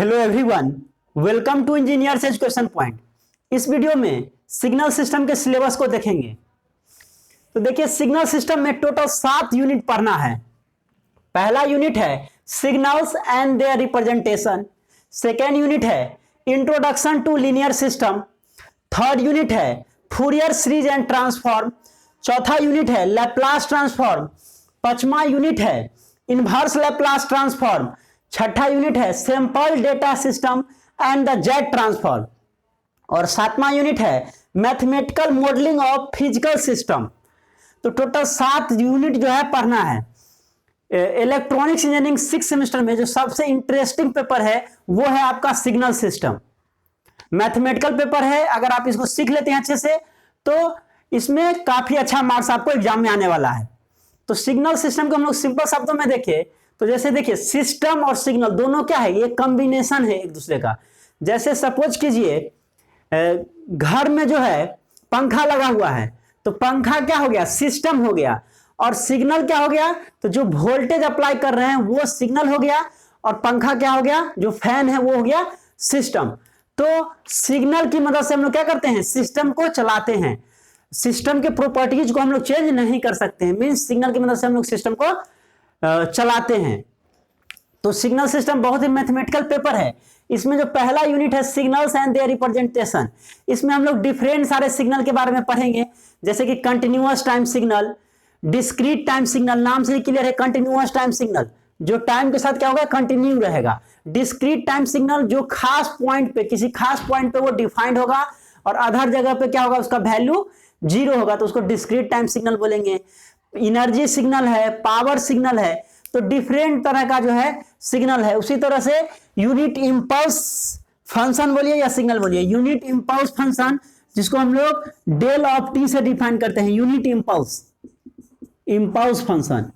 Hello everyone, welcome to engineers education point. इस video में signal system के syllabus को देखेंगे। तो देखिए, सिग्नल सिस्टम में टोटल 7 यूनिट पढ़ना है। पहला यूनिट है signals and their representation. Second unit है introduction to linear system. Third unit है फूरियर सीरीज एंड ट्रांसफॉर्म। चौथा यूनिट है लैप्लास ट्रांसफॉर्म। पांचवा यूनिट है इनवर्स लैप्लास ट्रांसफॉर्म। छठा यूनिट है sample data system and the Z transform. और सातवां यूनिट है mathematical modelling of physical system. तो टोटल 7 यूनिट जो है पढ़ना है। इलेक्ट्रॉनिक्स इंजीनियरिंग 6 सेमेस्टर में जो सबसे इंटरेस्टिंग पेपर है वो है आपका सिग्नल सिस्टम। मैथमेटिकल पेपर है, अगर आप इसको सीख लेते हैं अच्छे से तो इसमें काफी अच्छा मार्क्स आपको एग्जाम में आने वाला है। तो सिग्नल सिस्टम को हम लोग सिंपल शब्दों में देखें तो जैसे देखिए, सिस्टम और सिग्नल दोनों क्या है, ये कॉम्बिनेशन है एक दूसरे का। जैसे सपोज कीजिए घर में जो है पंखा लगा हुआ है, तो पंखा क्या हो गया, सिस्टम हो गया। और सिग्नल क्या हो गया, तो जो वोल्टेज अप्लाई कर रहे हैं वो सिग्नल हो गया। और पंखा क्या हो गया, जो फैन है वो हो गया सिस्टम। तो सिग्नल की मदद से हम लोग क्या करते हैं, सिस्टम को चलाते हैं। सिस्टम के प्रॉपर्टीज को हम लोग चेंज नहीं कर सकते हैं, मींस सिग्नल की मदद से हम लोग सिस्टम को चलाते हैं। तो सिग्नल सिस्टम बहुत ही मैथमेटिकल पेपर है। इसमें जो पहला यूनिट है सिग्नल्स एंड देयर रिप्रेजेंटेशन, इसमें हम लोग डिफरेंट सारे सिग्नल के बारे में पढ़ेंगे। जैसे कि continuous time signal, discrete time signal, नाम से ही क्लियर है। कंटिन्यूअस टाइम सिग्नल जो टाइम के साथ क्या होगा, कंटिन्यू रहेगा। डिस्क्रीट टाइम सिग्नल जो खास पॉइंट पे, किसी खास पॉइंट पे वो डिफाइंड होगा और अदर जगह पे क्या होगा, उसका वैल्यू 0 होगा, तो उसको डिस्क्रीट टाइम सिग्नल बोलेंगे। एनर्जी सिग्नल है, पावर सिग्नल है, तो डिफरेंट तरह का जो है सिग्नल है। उसी तरह से यूनिट इंपल्स फंक्शन बोलिए या सिग्नल बोलिए, यूनिट इंपल्स फंक्शन जिसको हम लोग डेल ऑफ टी से डिफाइन करते हैं। Unit impulse function,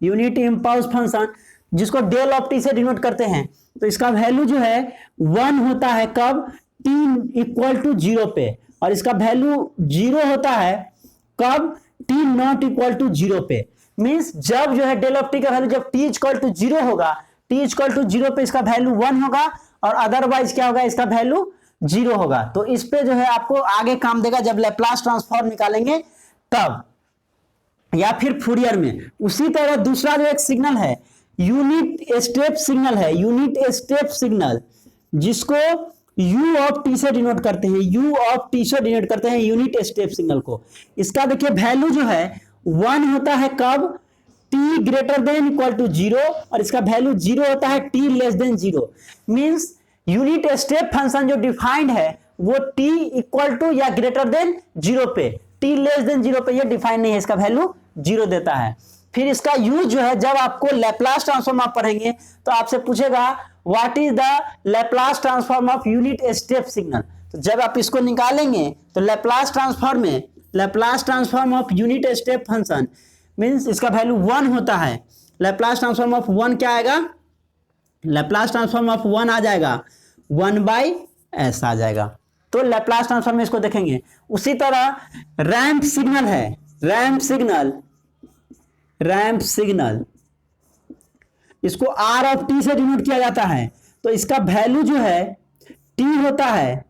unit impulse function जिसको डेल ऑफ टी से डिनोट करते हैं। तो इसका वैल्यू जो है 1 होता है कब, t इक्वल टू 0 पे, और इसका वैल्यू 0 होता है कब, t नॉट इक्वल टू 0 पे। मींस जब जो है डेल ऑफ टी का वैल्यू जब t इक्वल टू 0 होगा, t इक्वल टू 0 पे इसका वैल्यू 1 होगा और अदरवाइज क्या होगा, इसका वैल्यू 0 होगा। तो इस पे जो है आपको आगे काम देगा जब लैप्लास ट्रांसफॉर्म निकालेंगे तब, या फिर फूरियर में। उसी तरह दूसरा जो एक सिग्नल है यूनिट स्टेप सिग्नल है, यूनिट स्टेप सिग्नल जिसको u ऑफ टी से डिनोट करते हैं, u ऑफ टी से डिनोट करते हैं यूनिट स्टेप सिग्नल को। इसका देखिए वैल्यू जो है 1 होता है कब, t greater than equal to 0, और इसका वैल्यू 0 होता है t less than 0। Means unit step function जो डिफाइंड है वो t इक्वल टू या ग्रेटर देन 0 पे, t लेस देन 0 पे ये डिफाइंड नहीं है, इसका वैल्यू 0 देता है। फिर इसका यूज जो है जब आपको लैप्लास ट्रांसफॉर्म आप पढ़ेंगे तो आपसे पूछेगा what is the Laplace transform of unit step signal. तो जब आप इसको निकालेंगे तो लैप्लास ट्रांसफॉर्म में, Laplace transform of unit step function means इसका वैल्यू 1 होता है। लैप्लास ट्रांसफॉर्म ऑफ 1 क्या आएगा, लैप्लास ट्रांसफॉर्म ऑफ 1 आ जाएगा 1/s आ जाएगा। तो लैप्लास ट्रांसफॉर्म में इसको देखेंगे। उसी तरह रैंप सिग्नल है, रैंप सिग्नल, रैंप सिग्नल इसको r ऑफ t से डिनोट किया जाता है। तो इसका वैल्यू जो है t होता है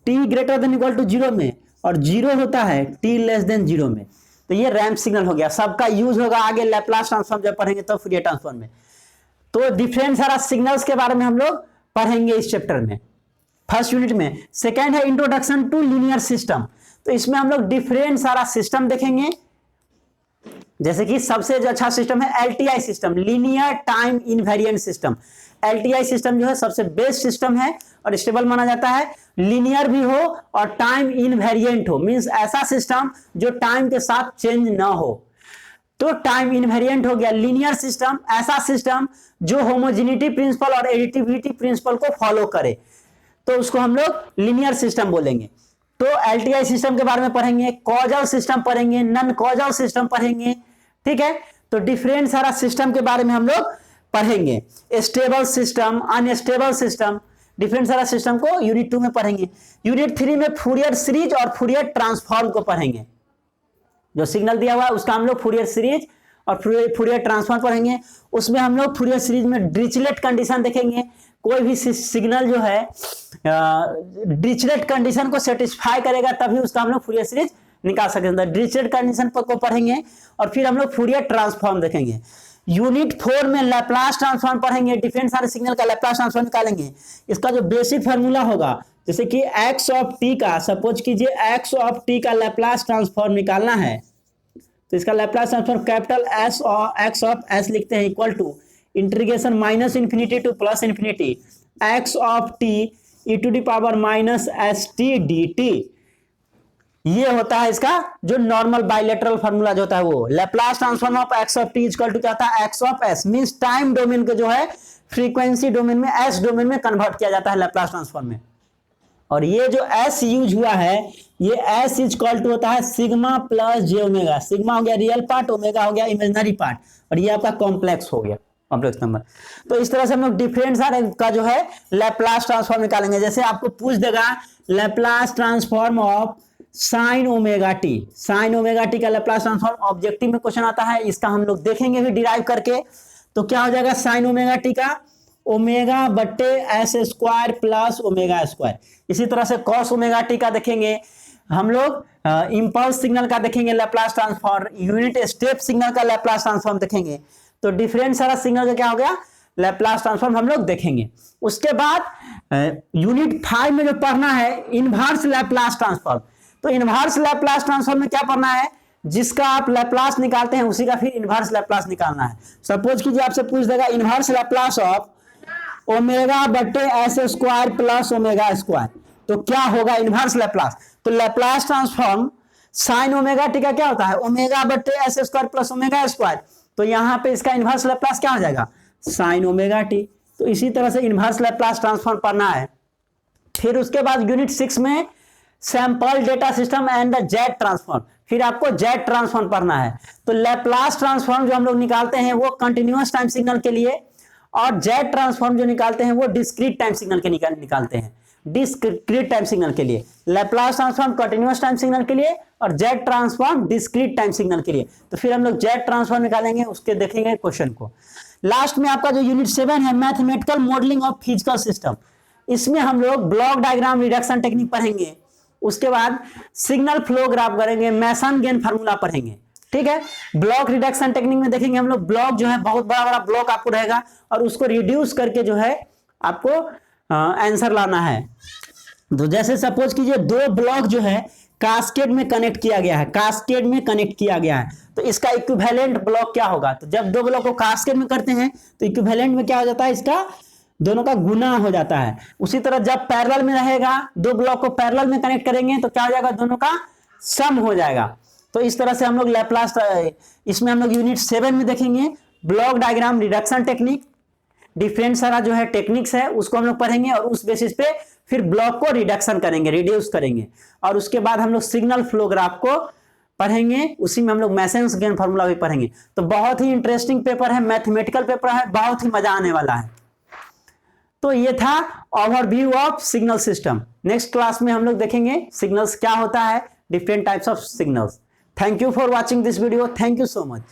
t greater than equal to 0 में, और 0 होता है t लेस देन 0 में। तो ये रैंप सिग्नल हो गया, सबका यूज होगा आगे लैप्लास ट्रांसफॉर्म जब पढ़ेंगे तो फूरियर ट्रांसफॉर्म में। तो डिफरेंट सारा सिग्नल्स के बारे में हम लोग पढ़ेंगे इस चैप्टर में, फर्स्ट यूनिट में। सेकेंड है इंट्रोडक्शन टू लीनियर सिस्टम। तो इसमें हम लोग डिफरेंट सारा सिस्टम देखेंगे। जैसे कि सबसे जो अच्छा सिस्टम है LTI system, linear time invariant system. LTI system जो है सबसे बेस्ट सिस्टम है और स्टेबल माना जाता है। लीनियर भी हो और टाइम इनवेरिएंट हो, मींस ऐसा सिस्टम जो टाइम के साथ चेंज ना हो, तो टाइम इनवेरिएंट हो गया। लीनियर सिस्टम ऐसा सिस्टम जो होमोजेनिटी प्रिंसिपल और एडिटिविटी प्रिंसिपल को फॉलो करे, तो उसको हम लोग लीनियर सिस्टम बोलेंगे। तो एलटीआई सिस्टम के बारे में पढ़ेंगे, कॉजल सिस्टम पढ़ेंगे, नॉन कॉजल सिस्टम पढ़ेंगे, ठीक है। तो डिफरेंट सारा सिस्टम के बारे में हम लोग पढ़ेंगे। Stable system, unstable system, different सारा सिस्टम को यूनिट 2 में पढ़ेंगे। यूनिट 3 में फूरियर सीरीज और फूरियर ट्रांसफॉर्म को पढ़ेंगे। जो सिग्नल दिया हुआ है उसका हम लोग फूरियर सीरीज और फूरियर ट्रांसफॉर्म पढ़ेंगे। उसमें हम लोग फूरियर सीरीज में डिरिचलेट कंडीशन देखेंगे, कोई भी सिग्नल जो है डिरिचलेट कंडीशन को सेटिस्फाई करेगा तभी उसका हम लोग फूरियर सीरीज निकाल सकते हैं। डिरिचलेट कंडीशन को पढ़ेंगे और फिर हम लोग फूरियर ट्रांसफॉर्म देखेंगे। यूनिट 4 में लैप्लास ट्रांसफॉर्म पढ़ेंगे, डिफरेंट सारे सिग्नल का लैप्लास ट्रांसफॉर्म निकालेंगे। इसका जो बेसिक फार्मूला होगा, जैसे कि x ऑफ t का, सपोज कीजिए x ऑफ t का लैप्लास ट्रांसफॉर्म निकालना है, तो इसका लैप्लास ट्रांसफॉर्म कैपिटल S और x ऑफ s लिखते हैं equal to integration minus infinity to plus infinity x of t e to the power minus st dt। ये होता है इसका जो नॉर्मल बाइलेटरल फार्मूला जो होता है वो। Laplace transform of x of t equal to क्या होता है, x of s means time domain को जो है फ्रीक्वेंसी डोमेन में s डोमेन में कन्वर्ट किया जाता है लैप्लास ट्रांसफॉर्म में। और ये जो s यूज हुआ है, ये s इक्वल टू होता है सिग्मा प्लस जे ओमेगा। सिग्मा हो गया रियल पार्ट, ओमेगा हो गया इमेजिनरी पार्ट, और ये आपका कॉम्प्लेक्स हो गया, कॉम्प्लेक्स नंबर। तो इस तरह से हम लोग डिफरेंट सारे का जो है लैप्लास ट्रांसफॉर्म निकालेंगे। जैसे आपको पूछ देगा Laplace transform of sine omega T, sine omega T का लैप्लास ट्रांसफॉर्म ऑब्जेक्टिव में क्वेश्चन आता है, इसका हम लोग देखेंगे भी डिराइव करके। तो क्या हो जाएगा साइन ओमेगा टी का ओमेगा बट्टे S square plus omega square. इसी तरह से कॉस ओमेगा टी का देखेंगे हम लोग, इंपल्स सिग्नल का देखेंगे Laplace transform, unit step signal का लैप्लास ट्रांसफॉर्म देखेंगे। तो डिफरेंट सारा सिग्नल का क्या हो गया लैप्लास ट्रांसफॉर्म हम लोग देखेंगे। उसके बाद यूनिट 5 में जो पढ़ना है इनवर्स लैप्लास ट्रांसफॉर्म। तो इनवर्स लैप्लास ट्रांसफॉर्म में क्या पढ़ना है, जिसका आप लैप्लास निकालते हैं उसी का फिर इनवर्स लैप्लास निकालना है। सपोज कीजिए आपसे पूछ देगा इनवर्स लैप्लास ऑफ ओमेगा बट्टे S square plus omega square, तो क्या होगा इनवर्स लैप्लास। तो Laplace transform sine omega T का क्या होता है ओमेगा बट्टे S square plus omega square. तो यहां पे इसका इनवर्स लैप्लास क्या हो जाएगा साइन ओमेगा टी। तो इसी तरह से इनवर्स लैप्लास ट्रांसफॉर्म पढ़ना है। फिर उसके बाद यूनिट 6 में sample data system and the Z transform, फिर आपको जेट ट्रांसफॉर्म पढ़ना है। तो लैप्लास ट्रांसफॉर्म जो हम लोग निकालते हैं वो कंटिन्यूअस टाइम सिग्नल के लिए, और जेट ट्रांसफॉर्म जो निकालते हैं वो डिस्क्रीट टाइम सिग्नल के निकालते हैं, डिस्क्रीट टाइम सिग्नल के लिए। Laplace transform continuous time signal के लिए और jet transform discrete time signal के लिए। तो फिर हम लोग जेट ट्रांसफॉर्म निकालेंगे, उसके देखेंगे क्वेश्चन को। लास्ट में आपका जो यूनिट 7 है mathematical modelling of physical system, इसमें हम लोग ब्लॉक डायग्राम रिडक्शन टेक्निक पढ़ेंगे। उसके बाद सिग्नल फ्लो ग्राफ करेंगे, मैसन गेन फार्मूला पढ़ेंगे, ठीक है। ब्लॉक रिडक्शन टेक्निक में देखेंगे हम लोग ब्लॉक जो है बहुत बड़ा बड़ा ब्लॉक आपको रहेगा और उसको रिड्यूस करके जो है आपको आंसर लाना है। तो जैसे सपोज कीजिए 2 ब्लॉक जो है कास्केड में कनेक्ट किया गया है, कास्केड में कनेक्ट किया गया है, तो इसका इक्विवेलेंट ब्लॉक क्या होगा। तो जब 2 ब्लॉक को कास्केड में करते हैं तो इक्विवेलेंट में क्या हो जाता है, इसका दोनों का गुना हो जाता है। उसी तरह जब पैरेलल में रहेगा 2 ब्लॉक को पैरेलल में कनेक्ट करेंगे तो क्या हो जाएगा दोनों का सम हो जाएगा। तो इस तरह से हम लोग लैप्लास, इसमें हम लोग यूनिट 7 में देखेंगे block diagram reduction technique, different सारा जो है टेक्निक्स है उसको हम लोग पढ़ेंगे और उस बेसिस पे फिर ब्लॉक को रिडक्शन करेंगे, रिड्यूस करेंगे। और उसके बाद हम लोग सिग्नल फ्लो ग्राफ को पढ़ेंगे, उसी में हम लोग मैसन्स गेन फार्मूला भी पढ़ेंगे। तो बहुत ही इंटरेस्टिंग पेपर है, मैथमेटिकल पेपर है, बहुत ही मजा आने वाला है। तो ये था overview of signal system. Next class में हम लोग देखेंगे सिग्नल्स क्या होता है, different types of signals. Thank you for watching this video, thank you so much.